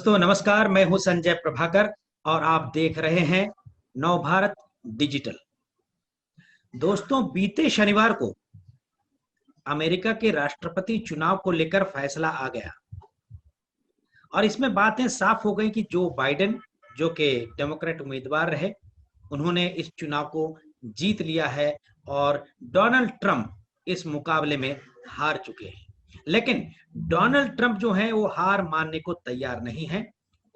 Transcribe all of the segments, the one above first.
दोस्तों नमस्कार, मैं हूं संजय प्रभाकर और आप देख रहे हैं नवभारत डिजिटल। दोस्तों, बीते शनिवार को अमेरिका के राष्ट्रपति चुनाव को लेकर फैसला आ गया और इसमें बातें साफ हो गई कि जो बाइडेन, जो कि डेमोक्रेट उम्मीदवार रहे, उन्होंने इस चुनाव को जीत लिया है और डोनाल्ड ट्रंप इस मुकाबले में हार चुके हैं। लेकिन डोनाल्ड ट्रंप जो है वो हार मानने को तैयार नहीं है।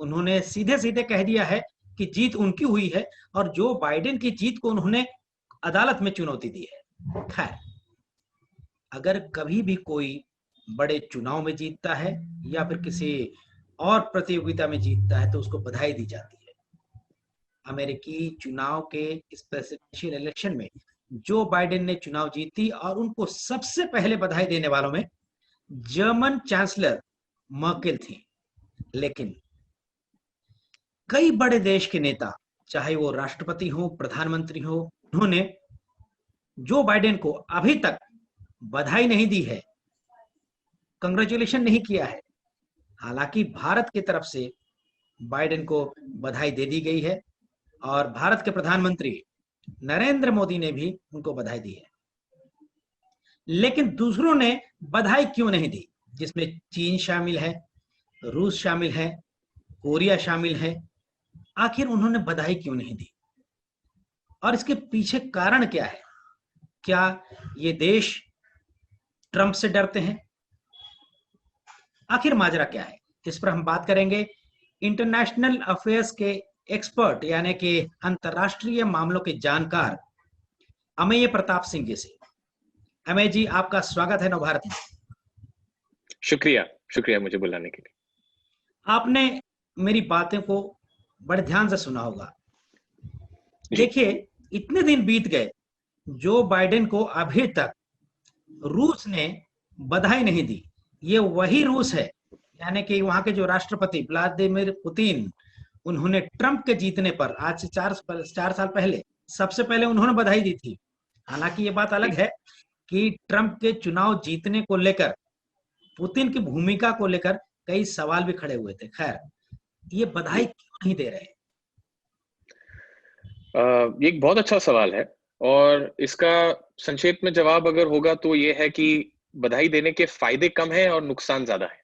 उन्होंने सीधे सीधे कह दिया है कि जीत उनकी हुई है और जो बाइडेन की जीत को उन्होंने अदालत में चुनौती दी है। खैर, अगर कभी भी कोई बड़े चुनाव में जीतता है या फिर किसी और प्रतियोगिता में जीतता है तो उसको बधाई दी जाती है। अमेरिकी चुनाव के इस प्रेसिडेंशियल इलेक्शन में जो बाइडेन ने चुनाव जीती और उनको सबसे पहले बधाई देने वालों में जर्मन चांसलर मर्केल थी। लेकिन कई बड़े देश के नेता, चाहे वो राष्ट्रपति हो, प्रधानमंत्री हो, उन्होंने जो बाइडेन को अभी तक बधाई नहीं दी है, कंग्रेचुलेशन नहीं किया है। हालांकि भारत की तरफ से बाइडेन को बधाई दे दी गई है और भारत के प्रधानमंत्री नरेंद्र मोदी ने भी उनको बधाई दी है। लेकिन दूसरों ने बधाई क्यों नहीं दी, जिसमें चीन शामिल है, रूस शामिल है, कोरिया शामिल है। आखिर उन्होंने बधाई क्यों नहीं दी और इसके पीछे कारण क्या है? क्या ये देश ट्रंप से डरते हैं? आखिर माजरा क्या है, इस पर हम बात करेंगे इंटरनेशनल अफेयर्स के एक्सपर्ट यानी कि अंतरराष्ट्रीय मामलों के जानकार अमेय प्रताप सिंह जी से। अमेय जी, आपका स्वागत है नवभारत में। शुक्रिया मुझे बुलाने के लिए। आपने मेरी बातें को बड़े ध्यान से सुना होगा। देखिए, इतने दिन बीत गए, जो बाइडेन को अभी तक रूस ने बधाई नहीं दी। ये वही रूस है, यानी कि वहां के जो राष्ट्रपति व्लादिमीर पुतिन, उन्होंने ट्रंप के जीतने पर आज से 4 साल पहले सबसे पहले उन्होंने बधाई दी थी। हालांकि ये बात अलग है कि ट्रंप के चुनाव जीतने को लेकर, पुतिन की भूमिका को लेकर कई सवाल भी खड़े हुए थे। खैर, ये बधाई क्यों नहीं दे रहे? ये एक बहुत अच्छा सवाल है और इसका संक्षेप में जवाब अगर होगा तो ये है कि बधाई देने के फायदे कम है और नुकसान ज्यादा है,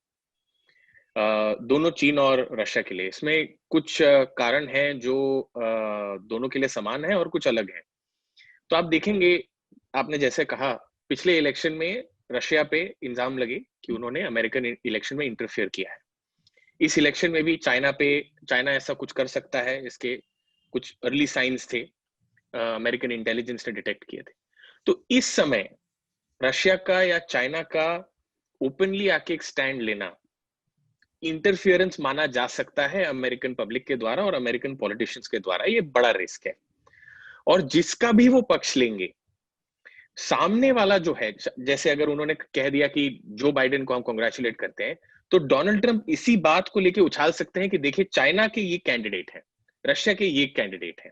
दोनों चीन और रशिया के लिए। इसमें कुछ कारण हैं जो दोनों के लिए समान है और कुछ अलग है। तो आप देखेंगे, आपने जैसे कहा, पिछले इलेक्शन में रशिया पे इल्जाम लगे कि उन्होंने अमेरिकन इलेक्शन में इंटरफेयर किया है। इस इलेक्शन में भी चाइना ऐसा कुछ कर सकता है, इसके कुछ अर्ली साइंस थे, अमेरिकन इंटेलिजेंस ने डिटेक्ट किए थे। तो इस समय रशिया का या चाइना का ओपनली आके एक स्टैंड लेना इंटरफियरेंस माना जा सकता है अमेरिकन पब्लिक के द्वारा और अमेरिकन पॉलिटिशियंस के द्वारा। ये बड़ा रिस्क है और जिसका भी वो पक्ष लेंगे, सामने वाला जो है, जैसे अगर उन्होंने कह दिया कि जो बाइडेन को हम कांग्रेचुलेट करते हैं, तो डोनाल्ड ट्रंप इसी बात को लेके उछाल सकते हैं कि देखिए, चाइना के ये कैंडिडेट है, रशिया के ये कैंडिडेट है।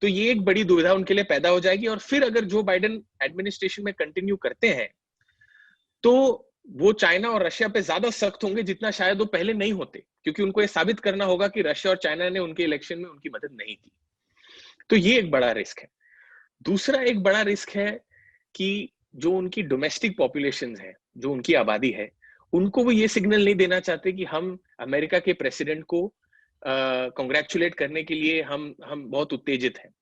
तो ये एक बड़ी दुविधा उनके लिए पैदा हो जाएगी और फिर अगर जो बाइडेन एडमिनिस्ट्रेशन में कंटिन्यू करते हैं तो वो चाइना और रशिया पे ज्यादा सख्त होंगे जितना शायद वो पहले नहीं होते, क्योंकि उनको ये साबित करना होगा कि रशिया और चाइना ने उनके इलेक्शन में उनकी मदद नहीं की। तो ये एक बड़ा रिस्क है। दूसरा एक बड़ा रिस्क है कि जो उनकी डोमेस्टिक पॉपुलेशन है, जो उनकी आबादी है, उनको वो ये सिग्नल नहीं देना चाहते कि हम अमेरिका के प्रेसिडेंट को कांग्रेचुलेट करने के लिए हम बहुत उत्तेजित हैं।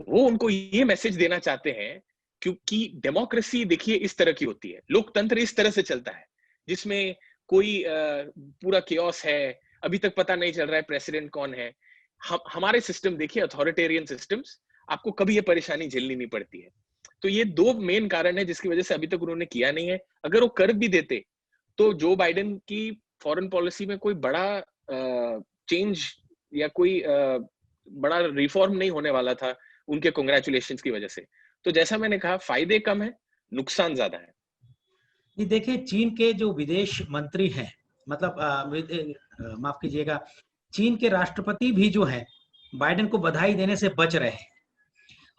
वो उनको ये मैसेज देना चाहते हैं, क्योंकि डेमोक्रेसी देखिए इस तरह की होती है, लोकतंत्र इस तरह से चलता है जिसमें कोई पूरा केओस है, अभी तक पता नहीं चल रहा है प्रेसिडेंट कौन है। हमारे सिस्टम देखिए, अथॉरिटेरियन सिस्टम्स, आपको कभी ये परेशानी झेलनी नहीं पड़ती है। तो ये दो मेन कारण है जिसकी वजह से अभी तक उन्होंने किया नहीं है। अगर वो कर भी देते तो जो बाइडेन की फॉरेन पॉलिसी में कोई बड़ा चेंज या कोई बड़ा रिफॉर्म नहीं होने वाला था उनके कांग्रेचुलेशंस की वजह से। तो जैसा मैंने कहा, फायदे कम है, नुकसान ज्यादा है। ये देखिए, चीन के जो विदेश मंत्री हैं, मतलब माफ कीजिएगा, चीन के राष्ट्रपति भी जो है बाइडेन को बधाई देने से बच रहे हैं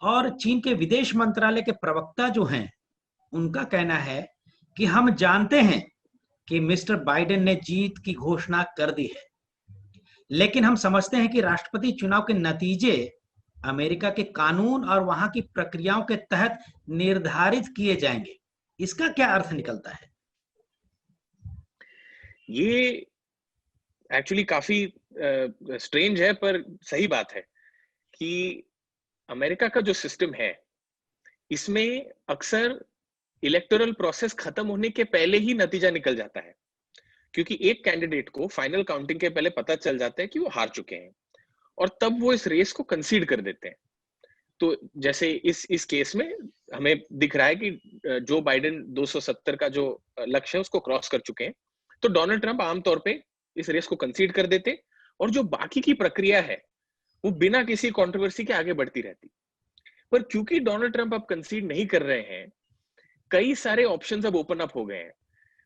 और चीन के विदेश मंत्रालय के प्रवक्ता जो हैं, उनका कहना है कि हम जानते हैं कि मिस्टर बाइडेन ने जीत की घोषणा कर दी है, लेकिन हम समझते हैं कि राष्ट्रपति चुनाव के नतीजे अमेरिका के कानून और वहां की प्रक्रियाओं के तहत निर्धारित किए जाएंगे। इसका क्या अर्थ निकलता है? ये एक्चुअली काफी स्ट्रेंज है, पर सही बात है कि अमेरिका का जो सिस्टम है, इसमें अक्सर इलेक्टोरल प्रोसेस खत्म होने के पहले ही नतीजा निकल जाता है, क्योंकि एक कैंडिडेट को फाइनल काउंटिंग के पहले पता चल जाता है कि वो हार चुके हैं, और तब वो इस रेस को कंसीड कर देते हैं। तो जैसे इस केस में हमें दिख रहा है कि जो बाइडेन 270 का जो लक्ष्य है उसको क्रॉस कर चुके हैं, तो डोनाल्ड ट्रंप आमतौर पे इस रेस को कंसीड कर देते, और जो बाकी की प्रक्रिया है वो बिना किसी कंट्रोवर्सी के आगे बढ़ती रहती। पर क्योंकि डोनाल्ड ट्रंप अब कंसीड नहीं कर रहे हैं, कई सारे ऑप्शंस अब ओपन अप हो गए हैं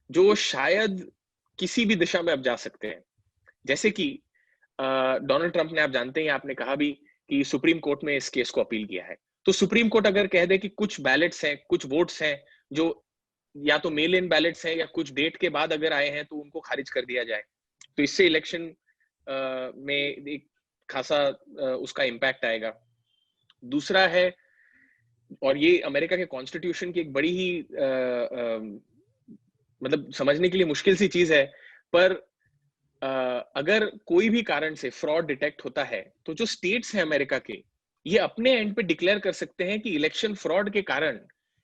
जो शायद किसी भी दिशा में अब जा सकते हैं। जैसे कि डोनाल्ड ट्रंप ने, आप जानते हैं, आपने कहा भी कि सुप्रीम कोर्ट में इस केस को अपील किया है। तो सुप्रीम कोर्ट अगर कह दे कि कुछ बैलेट्स हैं, कुछ वोट्स हैं जो या तो मेल इन बैलेट्स हैं या कुछ डेट के बाद अगर आए हैं, तो उनको खारिज कर दिया जाए, तो इससे इलेक्शन में एक खासा उसका इम्पैक्ट आएगा। दूसरा है, और ये अमेरिका के कॉन्स्टिट्यूशन की एक बड़ी ही मतलब समझने के लिए मुश्किल सी चीज है, पर अगर कोई भी कारण से फ्रॉड डिटेक्ट होता है, तो जो स्टेट्स हैं अमेरिका के, ये अपने एंड पे डिक्लेयर कर सकते हैं कि इलेक्शन फ्रॉड के कारण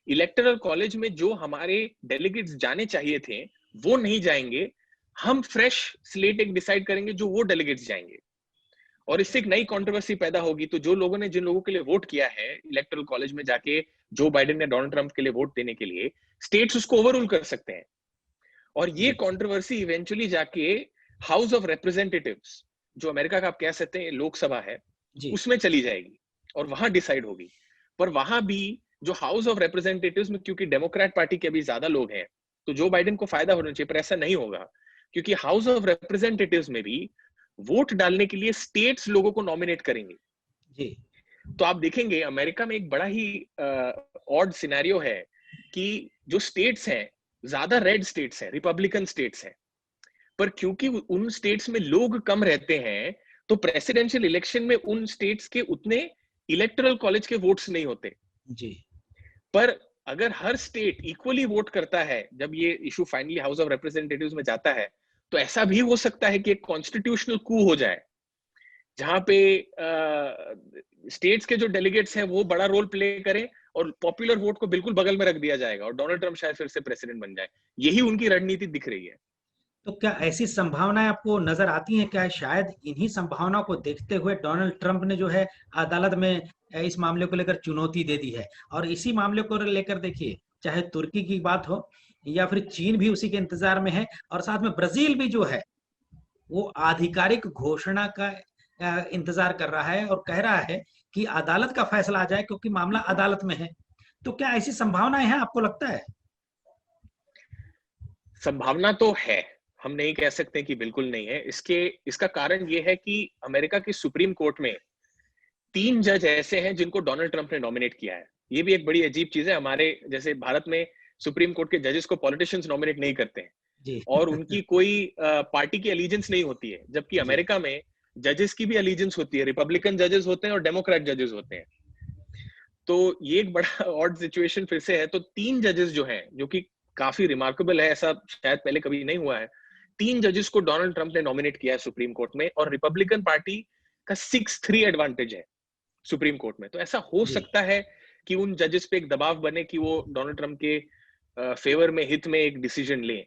इलेक्टोरल कॉलेज में जो हमारे डेलीगेट्स जाने चाहिए थे वो नहीं जाएंगे, हम फ्रेश स्लेट एक डिसाइड करेंगे जो वो डेलीगेट्स जाएंगे, और इससे एक नई कंट्रोवर्सी पैदा होगी। तो जो लोगों ने, जिन लोगों के लिए वोट किया है इलेक्टोरल कॉलेज में जाके जो बाइडेन ने डोनाल्ड ट्रंप के लिए वोट देने के लिए, स्टेट्स उसको ओवररूल कर सकते हैं, और ये कंट्रोवर्सी इवेंचुअली जाके हाउस ऑफ रिप्रेजेंटेटिव्स, जो अमेरिका का आप कह सकते हैं लोकसभा है, उसमें चली जाएगी और वहां डिसाइड होगी। पर वहां भी जो हाउस ऑफ रिप्रेजेंटेटिव्स में, क्योंकि डेमोक्रेट पार्टी के अभी ज्यादा लोग हैं, तो जो बाइडेन को फायदा होना चाहिए, पर ऐसा नहीं होगा, क्योंकि हाउस ऑफ रिप्रेजेंटेटिव्स में भी वोट डालने के लिए स्टेट्स लोगों को नॉमिनेट करेंगे जी। तो आप देखेंगे अमेरिका में एक बड़ा ही ऑड सिनेरियो है कि जो स्टेट्स हैं ज्यादा रेड स्टेट्स हैं, रिपब्लिकन स्टेट्स हैं, पर क्योंकि उन स्टेट्स में लोग कम रहते हैं, तो प्रेसिडेंशियल इलेक्शन में उन स्टेट्स के उतने इलेक्टोरल कॉलेज के वोट्स नहीं होते जी। पर अगर हर स्टेट इक्वली वोट करता है, जब ये issue finally house of representatives में जाता है, तो ऐसा भी हो सकता है कि एक कॉन्स्टिट्यूशनल कू हो जाए, जहां पे स्टेट्स के जो डेलीगेट्स हैं वो बड़ा रोल प्ले करें और पॉपुलर वोट को बिल्कुल बगल में रख दिया जाएगा और डोनाल्ड ट्रंप शायद फिर से प्रेसिडेंट बन जाए। यही उनकी रणनीति दिख रही है। तो क्या ऐसी संभावनाएं आपको नजर आती हैं? क्या शायद इन्हीं संभावनाओं को देखते हुए डोनाल्ड ट्रंप ने जो है अदालत में इस मामले को लेकर चुनौती दे दी है, और इसी मामले को लेकर देखिए, चाहे तुर्की की बात हो या फिर चीन भी उसी के इंतजार में है, और साथ में ब्राजील भी जो है वो आधिकारिक घोषणा का इंतजार कर रहा है और कह रहा है कि अदालत का फैसला आ जाए, क्योंकि मामला अदालत में है। तो क्या ऐसी संभावनाएं हैं, आपको लगता है? संभावना तो है, हम नहीं कह सकते कि बिल्कुल नहीं है। इसका कारण ये है कि अमेरिका की सुप्रीम कोर्ट में 3 जज ऐसे हैं जिनको डोनाल्ड ट्रंप ने नॉमिनेट किया है। ये भी एक बड़ी अजीब चीज है, हमारे जैसे भारत में सुप्रीम कोर्ट के जजेस को पॉलिटिशियंस नॉमिनेट नहीं करते हैं जी। और उनकी कोई पार्टी की एलिजेंस नहीं होती है, जबकि अमेरिका में जजेस की भी एलिजेंस होती है, रिपब्लिकन जजेस होते हैं और डेमोक्रेट जजेस होते हैं। तो ये एक बड़ा ऑड सिचुएशन फिर से है। तो 3 जजेस जो हैं, जो कि काफी रिमार्केबल है, ऐसा शायद पहले कभी नहीं हुआ है, 3 जजेस को डोनाल्ड ट्रंप ने नॉमिनेट किया है सुप्रीम कोर्ट में, और रिपब्लिकन पार्टी का 6-3 एडवांटेज है सुप्रीम कोर्ट में। तो ऐसा हो सकता है कि उन जजेस पे एक दबाव बने कि वो डोनाल्ड ट्रंप के फेवर में, हित में एक डिसीजन लें।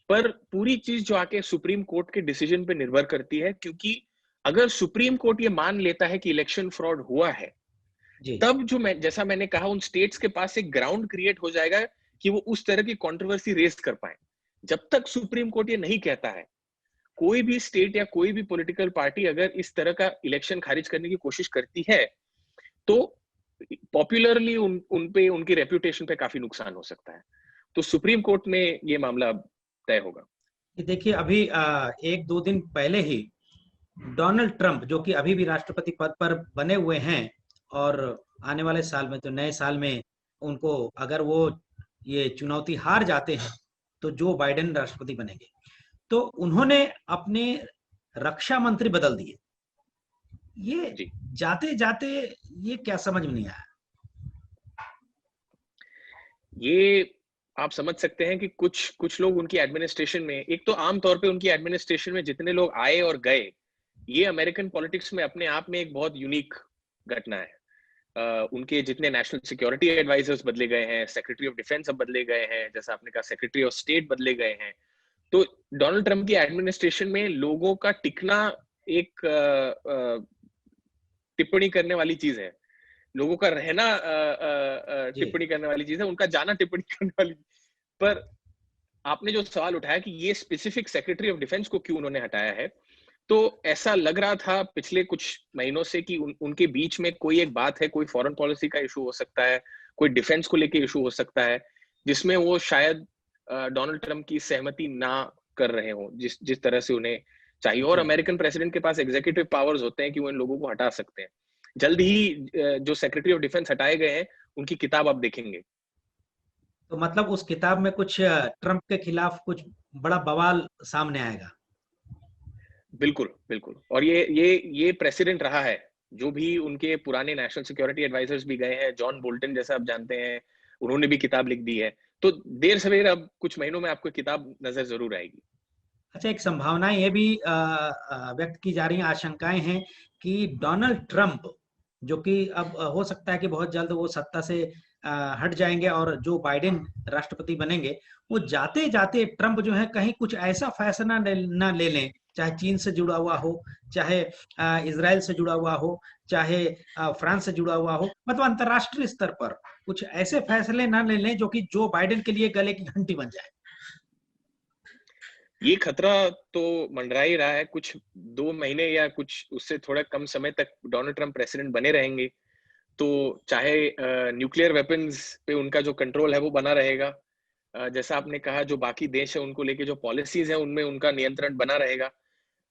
पर पूरी चीज जो आके सुप्रीम कोर्ट के डिसीजन पे निर्भर करती है, क्योंकि अगर सुप्रीम कोर्ट ये मान लेता है कि इलेक्शन फ्रॉड हुआ है, तब जो जैसा मैंने कहा, उन स्टेट्स के पास एक ग्राउंड क्रिएट हो जाएगा कि वो उस तरह की कंट्रोवर्सी रेज कर पाए। जब तक सुप्रीम कोर्ट ये नहीं कहता है, कोई भी स्टेट या कोई भी पॉलिटिकल पार्टी अगर इस तरह का इलेक्शन खारिज करने की कोशिश करती है, तो पॉपुलरली उन पे, उनकी रेप्यूटेशन पे काफी नुकसान हो सकता है। तो सुप्रीम कोर्ट में ये मामला तय होगा। देखिए, अभी 1-2 दिन पहले ही डोनाल्ड ट्रंप, जो कि अभी भी राष्ट्रपति पद पर बने हुए हैं, और आने वाले साल में, तो नए साल में उनको अगर वो ये चुनौती हार जाते हैं, तो जो बाइडेन राष्ट्रपति बनेंगे। तो उन्होंने अपने रक्षा मंत्री बदल दिए। ये जी। जाते जाते ये क्या समझ में नहीं आया। ये आप समझ सकते हैं कि कुछ कुछ लोग उनकी एडमिनिस्ट्रेशन में, एक तो आम तौर पे उनकी एडमिनिस्ट्रेशन में जितने लोग आए और गए, ये अमेरिकन पॉलिटिक्स में अपने आप में एक बहुत यूनिक घटना है। उनके जितने नेशनल सिक्योरिटी एडवाइजर्स बदले गए हैं, सेक्रेटरी ऑफ डिफेंस अब बदले गए हैं, जैसा आपने कहा सेक्रेटरी ऑफ स्टेट बदले गए हैं। तो डोनाल्ड ट्रंप की एडमिनिस्ट्रेशन में लोगों का टिकना एक टिप्पणी करने वाली चीज है, लोगों का रहना जी, टिप्पणी करने वाली चीज है, उनका जाना टिप्पणी करने वाली। पर आपने जो सवाल उठाया कि ये स्पेसिफिक सेक्रेटरी ऑफ डिफेंस को क्यों उन्होंने हटाया है, तो ऐसा लग रहा था पिछले कुछ महीनों से कि उनके बीच में कोई एक बात है, कोई फॉरेन पॉलिसी का इशू हो सकता है, कोई डिफेंस को लेके इशू हो सकता है, जिसमें वो शायद डोनाल्ड ट्रंप की सहमति ना कर रहे हो जिस जिस तरह से उन्हें चाहिए। और जी। अमेरिकन प्रेसिडेंट के पास एग्जीक्यूटिव पावर्स होते हैं कि वो इन लोगों को हटा सकते हैं। जल्द ही जो सेक्रेटरी ऑफ डिफेंस हटाए गए हैं, उनकी किताब आप देखेंगे। तो मतलब उस किताब में कुछ ट्रंप के खिलाफ कुछ बड़ा बवाल सामने आएगा। बिल्कुल, बिल्कुल। और ये प्रेसिडेंट रहा है। जो भी उनके पुराने नेशनल सिक्योरिटी एडवाइजर्स भी गए हैं, जॉन बोल्टन जैसा आप जानते हैं, उन्होंने भी किताब लिख दी है। तो देर सवेर अब कुछ महीनों में आपको किताब नजर जरूर आएगी। अच्छा, एक संभावना ये भी व्यक्त की जा रही है, आशंकाएं हैं कि डोनाल्ड ट्रंप, जो कि अब हो सकता है कि बहुत जल्द वो सत्ता से हट जाएंगे और जो बाइडेन राष्ट्रपति बनेंगे, वो जाते जाते ट्रंप जो है कहीं कुछ ऐसा फैसला ना ले लें, चाहे चीन से जुड़ा हुआ हो, चाहे इसराइल से जुड़ा हुआ हो, चाहे फ्रांस से जुड़ा हुआ हो, मतलब अंतर्राष्ट्रीय स्तर पर कुछ ऐसे फैसले ना ले लें जो कि जो बाइडेन के लिए गले की घंटी बन जाए। ये खतरा तो मंडरा ही रहा है। कुछ 2 महीने या कुछ उससे थोड़ा कम समय तक डोनाल्ड ट्रंप प्रेसिडेंट बने रहेंगे, तो चाहे न्यूक्लियर वेपन्स पे उनका जो कंट्रोल है वो बना रहेगा। जैसा आपने कहा, जो बाकी देश है उनको लेके जो पॉलिसीज है उनमें उनका नियंत्रण बना रहेगा।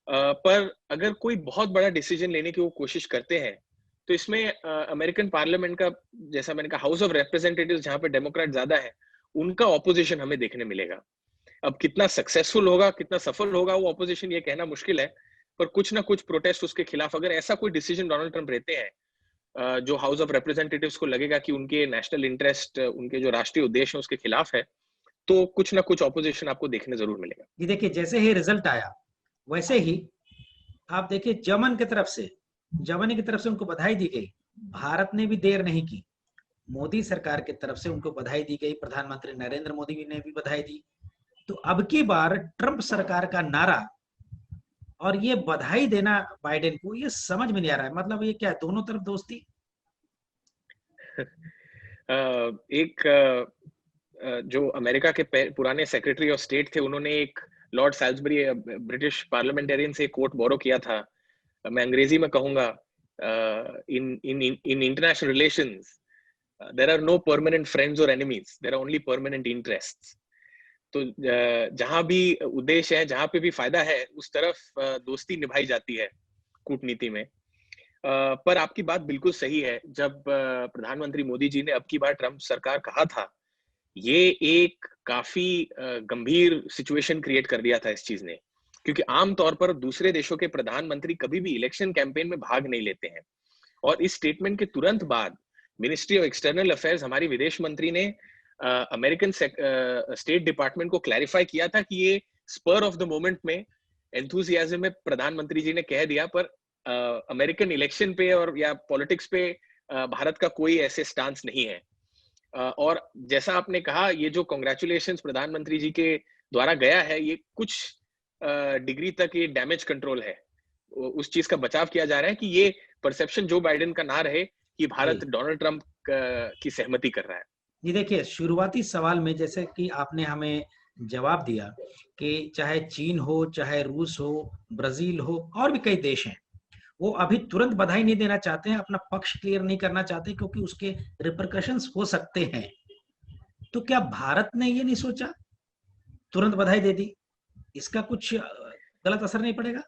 पर अगर कोई बहुत बड़ा डिसीजन लेने की वो कोशिश करते हैं, तो इसमें अमेरिकन पार्लियामेंट का, जैसा मैंने कहा, हाउस ऑफ रिप्रेजेंटेटिव्स जहां पे डेमोक्रेट ज्यादा है, उनका ऑपोजिशन हमें देखने मिलेगा। अब कितना सक्सेसफुल होगा, कितना सफल होगा वो ऑपोजिशन, ये कहना मुश्किल है। पर कुछ ना कुछ प्रोटेस्ट उसके खिलाफ, अगर ऐसा कोई डिसीजन डोनाल्ड ट्रंप रहते हैं जो हाउस ऑफ रिप्रेजेंटेटिव्स को लगेगा कि उनके नेशनल इंटरेस्ट, उनके जो राष्ट्रीय उद्देश्य है उसके खिलाफ है, तो कुछ ना कुछ ऑपोजिशन आपको देखने जरूर मिलेगा। ये देखिए, जैसे ही रिजल्ट आया वैसे ही आप देखिए जर्मनी की तरफ से उनको बधाई दी गई। भारत ने भी देर नहीं की, मोदी सरकार की तरफ से उनको बधाई दी गई, प्रधानमंत्री नरेंद्र मोदी ने भी बधाई दी। तो अब की बार ट्रंप सरकार का नारा और ये बधाई देना बाइडेन को, ये समझ में नहीं आ रहा है। मतलब ये क्या है, दोनों तरफ दोस्ती। एक जो अमेरिका के पुराने सेक्रेटरी ऑफ स्टेट थे, उन्होंने एक लॉर्ड सैल्सबरी ब्रिटिश पार्लियामेंटेरियन से कोट बोरो किया था। मैं अंग्रेजी में कहूंगा, in in in international relations there are no permanent friends और enemies, there are only permanent interests. तो जहां भी उद्देश्य है, जहां पे भी फायदा है, उस तरफ दोस्ती निभाई जाती है कूटनीति में। पर आपकी बात बिल्कुल सही है। जब प्रधानमंत्री मोदी जी ने अब की बार ट्रंप सरकार कहा था, ये एक काफी गंभीर सिचुएशन क्रिएट कर दिया था इस चीज ने, क्योंकि आमतौर पर दूसरे देशों के प्रधानमंत्री कभी भी इलेक्शन कैंपेन में भाग नहीं लेते हैं। और इस स्टेटमेंट के तुरंत बाद मिनिस्ट्री ऑफ एक्सटर्नल अफेयर्स, हमारी विदेश मंत्री ने अमेरिकन स्टेट डिपार्टमेंट को क्लैरिफाई किया था कि ये स्पर ऑफ द मोमेंट में, एंथुसियाज्म में प्रधानमंत्री जी ने कह दिया, पर अमेरिकन इलेक्शन पे और या पॉलिटिक्स पे भारत का कोई ऐसे स्टांस नहीं है। और जैसा आपने कहा, ये जो कांग्रेचुलेशंस प्रधानमंत्री जी के द्वारा गया है, ये कुछ डिग्री तक ये डैमेज कंट्रोल है। उस चीज का बचाव किया जा रहा है कि ये परसेप्शन जो बाइडेन का ना रहे कि भारत डोनाल्ड ट्रंप की सहमति कर रहा है। ये देखिए, शुरुआती सवाल में जैसे कि आपने हमें जवाब दिया कि चाहे चीन हो, चाहे रूस हो, ब्राजील हो, और भी कई देश हैं, वो अभी तुरंत बधाई नहीं देना चाहते हैं, अपना पक्ष क्लियर नहीं करना चाहते क्योंकि उसके रिपरकशंस हो सकते हैं। तो क्या भारत ने ये नहीं सोचा, तुरंत बधाई दे दी, इसका कुछ गलत असर नहीं पड़ेगा?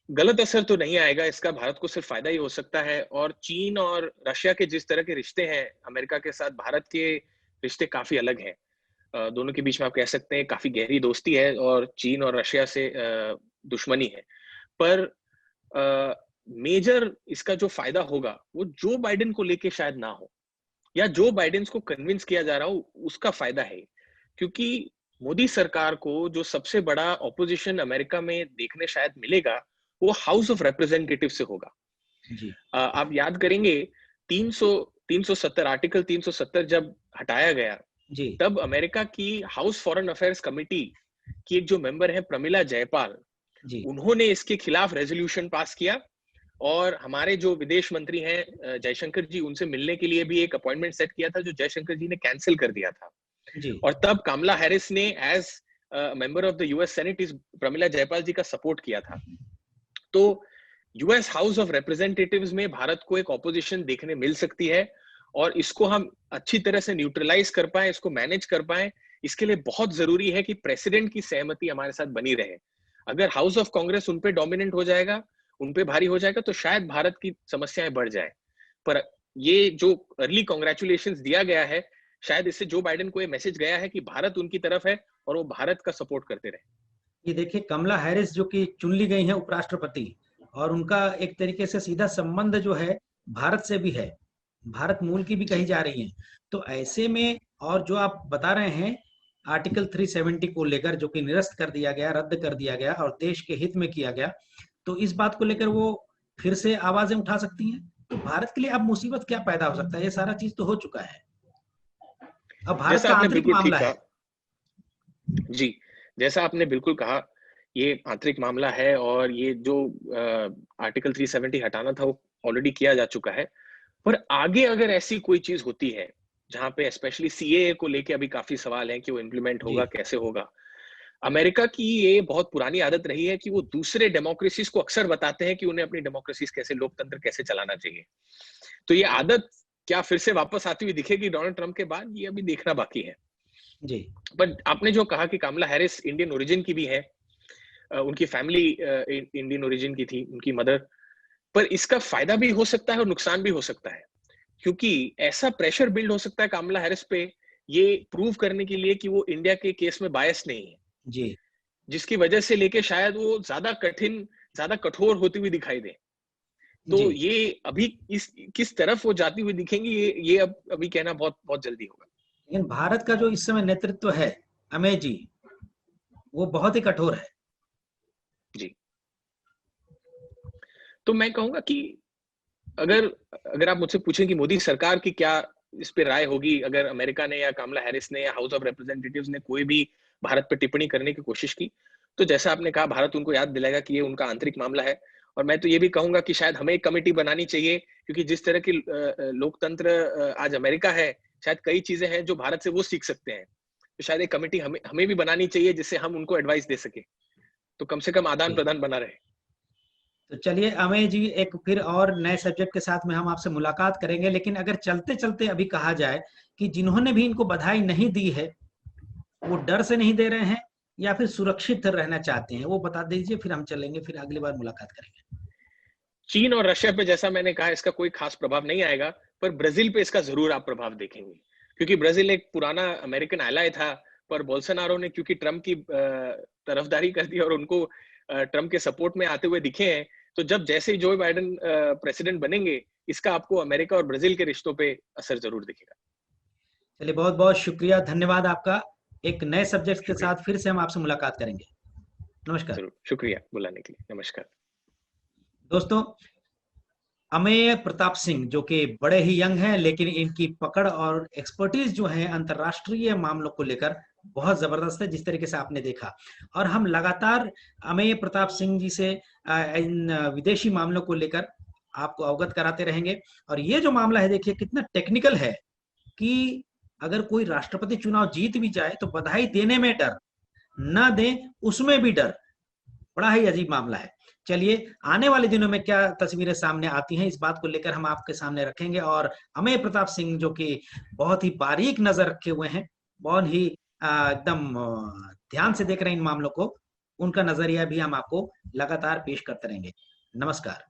गलत असर तो नहीं आएगा, इसका भारत को सिर्फ फायदा ही हो सकता है। और चीन और रशिया के जिस तरह के रिश्ते हैं अमेरिका के साथ, भारत के रिश्ते काफी अलग हैं। दोनों के बीच में आप कह सकते हैं काफी गहरी दोस्ती है और चीन और रशिया से दुश्मनी है। पर मेजर इसका जो फायदा होगा वो जो बाइडेन को लेके शायद ना हो, या जो बाइडेन को कन्विंस किया जा रहा हो उसका फायदा है। क्योंकि मोदी सरकार को जो सबसे बड़ा ऑपोजिशन अमेरिका में देखने शायद मिलेगा वो हाउस ऑफ रिप्रेजेंटेटिव से होगा। जी। आप याद करेंगे 370 आर्टिकल 370 जब हटाया गया जी। तब अमेरिका की हाउस फॉरेन अफेयर्स कमेटी की एक जो मेंबर है प्रमिला जयपाल, जी। उन्होंने इसके खिलाफ रेजोल्यूशन पास किया और हमारे जो विदेश मंत्री हैं जयशंकर जी, उनसे मिलने के लिए भी एक अपॉइंटमेंट सेट किया था जो जयशंकर जी ने कैंसिल कर दिया था। जी। और तब कमला हैरिस ने as member of the US senate इस प्रमिला जयपाल जी का सपोर्ट किया था। तो यूएस हाउस ऑफ रिप्रेजेंटेटिव्स में भारत को एक ऑपोजिशन देखने मिल सकती है और इसको हम अच्छी तरह से न्यूट्रलाइज कर पाए, इसको मैनेज कर पाए, इसके लिए बहुत जरूरी है कि प्रेसिडेंट की सहमति हमारे साथ बनी रहे। अगर हाउस ऑफ कांग्रेस उन पे डोमिनेंट हो जाएगा, उन पे भारी हो जाएगा, तो शायद भारत की समस्याएं बढ़ जाए। पर ये जो अर्ली कांग्रेचुलेशंस दिया गया है, शायद इससे जो बाइडेन को ये मैसेज गया है कि भारत उनकी तरफ है और वो भारत का सपोर्ट करते रहे। ये देखिए, कमला हैरिस जो कि चुन ली गई हैं उपराष्ट्रपति, और उनका एक तरीके से सीधा संबंध जो है भारत से भी है, भारत मूल की भी कही जा रही हैं। तो ऐसे में, और जो आप बता रहे हैं आर्टिकल 370 को लेकर जो कि निरस्त कर दिया गया, रद्द कर दिया गया और देश के हित में किया गया, तो इस बात को लेकर वो फिर से आवाजें उठा सकती हैं। तो भारत के लिए अब मुसीबत क्या पैदा हो सकता है? ये सारा चीज तो हो चुका है, अब भारत जैसा का आपने आंतरिक बिल्कुल मामला ठीक है। कहा जी, जैसा आपने बिल्कुल कहा, ये आंतरिक मामला है और ये जो आर्टिकल 370 हटाना था वो ऑलरेडी किया जा चुका है। पर आगे अगर ऐसी कोई चीज होती है जहां पे स्पेशली सीएए को लेके अभी काफी सवाल है कि वो इम्प्लीमेंट होगा, जी। कैसे होगा। अमेरिका की ये बहुत पुरानी आदत रही है कि वो दूसरे डेमोक्रेसीज को अक्सर बताते हैं कि उन्हें अपनी डेमोक्रेसीज कैसे, लोकतंत्र कैसे चलाना चाहिए। तो ये आदत क्या फिर से वापस आती हुई दिखेगी डोनाल्ड ट्रंप के बाद, ये अभी देखना बाकी है। जी। पर आपने जो कहा कि कमला हैरिस इंडियन ओरिजिन की भी है, उनकी फैमिली इंडियन ओरिजिन की थी, उनकी मदर, पर इसका फायदा भी हो सकता है और नुकसान भी हो सकता है। क्योंकि ऐसा प्रेशर बिल्ड हो सकता है कमला हैरिस पे ये प्रूव करने के लिए कि वो इंडिया के केस में बायस नहीं है, जी। जिसकी वजह से लेके शायद वो ज्यादा कठिन, ज्यादा कठोर होती हुई दिखाई दे। तो जी। ये अभी इस किस तरफ वो जाती हुई दिखेंगी, ये अब अभी कहना बहुत बहुत जल्दी होगा। लेकिन भारत का जो इस समय नेतृत्व है, अमेय जी, वो बहुत ही कठोर है। जी, तो मैं कहूंगा कि अगर अगर आप मुझसे पूछें कि मोदी सरकार की क्या इस पे राय होगी अगर अमेरिका ने या कमला हैरिस ने या हाउस ऑफ रिप्रेजेंटेटिव्स ने कोई भी भारत पर टिप्पणी करने की कोशिश की, तो जैसा आपने कहा, भारत उनको याद दिलाएगा कि ये उनका आंतरिक मामला है। और मैं तो ये भी कहूंगा कि शायद हमें एक कमेटी बनानी चाहिए, क्योंकि जिस तरह की लोकतंत्र आज अमेरिका है, शायद कई चीजें हैं जो भारत से वो सीख सकते हैं। तो शायद एक कमेटी हमें हमें भी बनानी चाहिए जिससे हम उनको एडवाइस दे सके, तो कम से कम आदान जी। प्रदान बना रहे। तो चलिए अमेय जी, एक फिर और नए सब्जेक्ट के साथ में हम आपसे मुलाकात करेंगे। लेकिन अगर चलते चलते अभी कहा जाए कि जिन्होंने भी इनको बधाई नहीं दी है, वो डर से नहीं दे रहे हैं या फिर सुरक्षित रहना चाहते हैं, वो बता दीजिए, फिर हम चलेंगे, फिर अगली बार मुलाकात करेंगे। चीन और रशिया पे, जैसा मैंने कहा, इसका कोई खास प्रभाव नहीं आएगा, पर ब्राजील पे इसका जरूर आप प्रभाव देखेंगे, क्योंकि ब्राजील एक पुराना अमेरिकन एलाय था, पर बोल्सोनारो ने क्योंकि ट्रम्प की तरफदारी कर दी और उनको ट्रम्प के सपोर्ट में आते हुए दिखे हैं, तो जब जैसे ही जो बाइडेन प्रेसिडेंट बनेंगे, इसका आपको अमेरिका और ब्राजील के रिश्तों पे असर जरूर दिखेगा। चलिए, बहुत बहुत शुक्रिया, धन्यवाद आपका। एक नए सब्जेक्ट के शुक्रिया, साथ फिर से हम आपसे मुलाकात करेंगे। नमस्कार जरूर, शुक्रिया बुलाने के लिए। नमस्कार दोस्तों। अमेय प्रताप सिंह जो कि बड़े ही यंग हैं, लेकिन इनकी पकड़ और एक्सपर्टीज जो है अंतरराष्ट्रीय मामलों को लेकर बहुत जबरदस्त है, जिस तरीके से आपने देखा। और हम लगातार अमेय प्रताप सिंह जी से इन विदेशी मामलों को लेकर आपको अवगत कराते रहेंगे। और ये जो मामला है, देखिए कितना टेक्निकल है कि अगर कोई राष्ट्रपति चुनाव जीत भी जाए तो बधाई देने में डर, ना दें उसमें भी डर, बड़ा ही अजीब मामला है। चलिए, आने वाले दिनों में क्या तस्वीरें सामने आती हैं, इस बात को लेकर हम आपके सामने रखेंगे। और अमेय प्रताप सिंह जो कि बहुत ही बारीक नजर रखे हुए हैं, बहुत ही एकदम ध्यान से देख रहे हैं इन मामलों को, उनका नजरिया भी हम आपको लगातार पेश करते रहेंगे। नमस्कार।